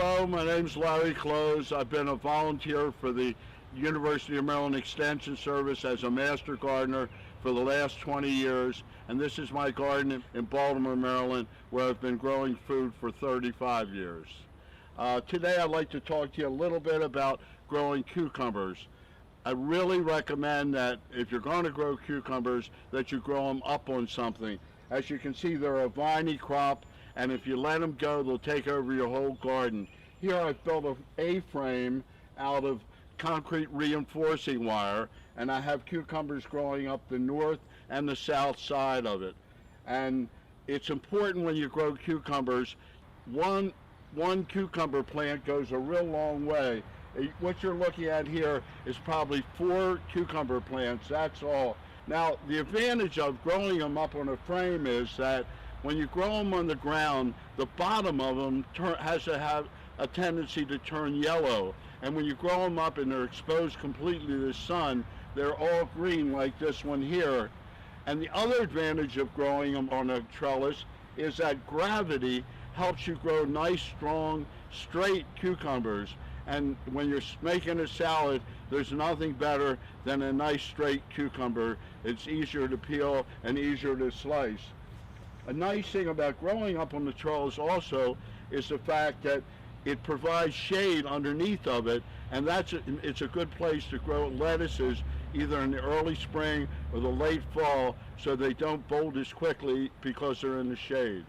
Hello, my name's Larry Kloze. I've been a volunteer for the University of Maryland Extension Service as a Master Gardener for the last 20 years, and this is my garden in Baltimore, Maryland, where I've been growing food for 35 years. Today I'd like to talk to you a little bit about growing cucumbers. I really recommend that if you're going to grow cucumbers, that you grow them up on something. As you can see, they're a viney crop, and if you let them go, they'll take over your whole garden. Here I've built an A-frame out of concrete reinforcing wire, and I have cucumbers growing up the north and the south side of it. And it's important when you grow cucumbers, one cucumber plant goes a real long way. What you're looking at here is probably 4 cucumber plants, that's all. Now, the advantage of growing them up on a frame is that when you grow them on the ground, the bottom of them has to have a tendency to turn yellow. And when you grow them up and they're exposed completely to the sun, they're all green like this one here. And the other advantage of growing them on a trellis is that gravity helps you grow nice, strong, straight cucumbers. And when you're making a salad, there's nothing better than a nice straight cucumber. It's easier to peel and easier to slice. A nice thing about growing up on the trellis also is the fact that it provides shade underneath of it, and it's a good place to grow lettuces either in the early spring or the late fall, so they don't bolt as quickly because they're in the shade.